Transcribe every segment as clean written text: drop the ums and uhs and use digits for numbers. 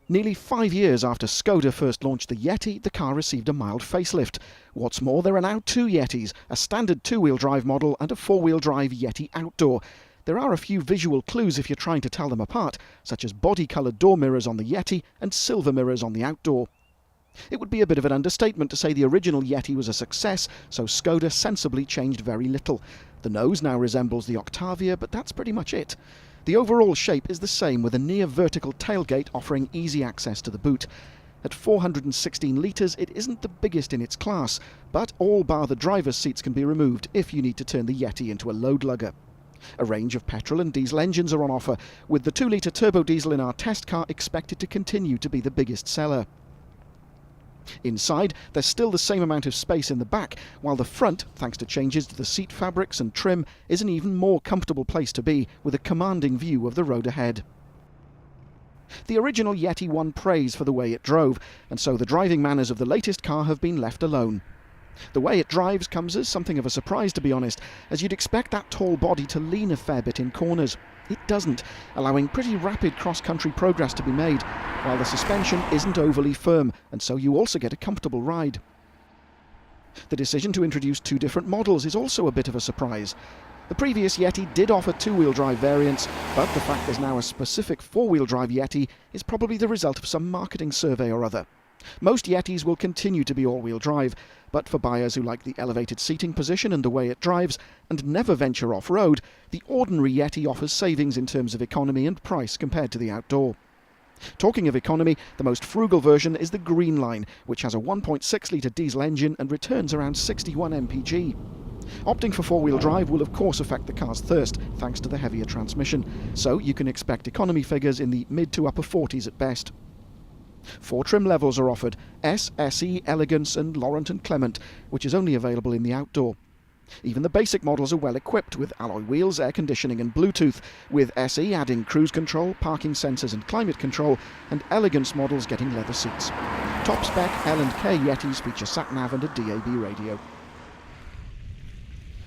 Nearly 5 years after Skoda first launched the Yeti, the car received a mild facelift. What's more, there are now two Yetis, a standard two-wheel drive model and a four-wheel drive Yeti Outdoor. There are a few visual clues if you're trying to tell them apart, such as body-coloured door mirrors on the Yeti and silver mirrors on the Outdoor. It would be a bit of an understatement to say the original Yeti was a success, so Skoda sensibly changed very little. The nose now resembles the Octavia, but that's pretty much it. The overall shape is the same, with a near-vertical tailgate offering easy access to the boot. At 416 litres, it isn't the biggest in its class, but all bar the driver's seats can be removed if you need to turn the Yeti into a load lugger. A range of petrol and diesel engines are on offer, with the 2-litre turbo diesel in our test car expected to continue to be the biggest seller. Inside, there's still the same amount of space in the back, while the front, thanks to changes to the seat fabrics and trim, is an even more comfortable place to be, with a commanding view of the road ahead. The original Yeti won praise for the way it drove, and so the driving manners of the latest car have been left alone. The way it drives comes as something of a surprise, to be honest, as you'd expect that tall body to lean a fair bit in corners. It doesn't, allowing pretty rapid cross-country progress to be made, while the suspension isn't overly firm, and so you also get a comfortable ride. The decision to introduce two different models is also a bit of a surprise. The previous Yeti did offer two-wheel drive variants, but the fact there's now a specific four-wheel drive Yeti is probably the result of some marketing survey or other. Most Yetis will continue to be all-wheel drive, but for buyers who like the elevated seating position and the way it drives, and never venture off-road, the ordinary Yeti offers savings in terms of economy and price compared to the Outdoor. Talking of economy, the most frugal version is the Green Line, which has a 1.6-litre diesel engine and returns around 61 mpg. Opting for four-wheel drive will of course affect the car's thirst, thanks to the heavier transmission, so you can expect economy figures in the mid to upper 40s at best. 4 trim levels are offered: S, SE, Elegance and Laurent and Clement, which is only available in the Outdoor. Even the basic models are well equipped with alloy wheels, air conditioning and Bluetooth, with SE adding cruise control, parking sensors and climate control, and Elegance models getting leather seats. Top spec L and K Yetis feature sat-nav and a DAB radio.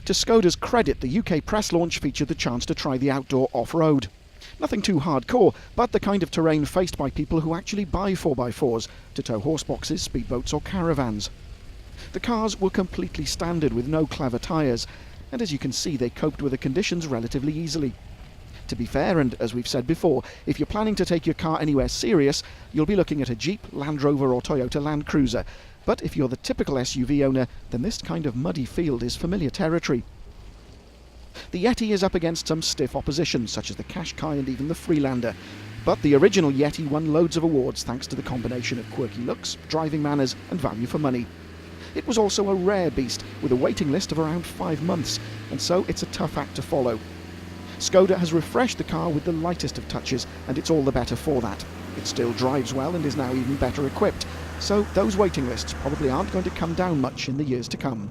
To Skoda's credit, the UK press launch featured the chance to try the Outdoor off-road. Nothing too hardcore, but the kind of terrain faced by people who actually buy 4x4s to tow horseboxes, speedboats or caravans. The cars were completely standard with no clever tyres, and as you can see they coped with the conditions relatively easily. To be fair, and as we've said before, if you're planning to take your car anywhere serious, you'll be looking at a Jeep, Land Rover or Toyota Land Cruiser, but if you're the typical SUV owner, then this kind of muddy field is familiar territory. The Yeti is up against some stiff opposition, such as the Qashqai and even the Freelander, but the original Yeti won loads of awards thanks to the combination of quirky looks, driving manners and value for money. It was also a rare beast, with a waiting list of around 5 months, and so it's a tough act to follow. Skoda has refreshed the car with the lightest of touches, and it's all the better for that. It still drives well and is now even better equipped, so those waiting lists probably aren't going to come down much in the years to come.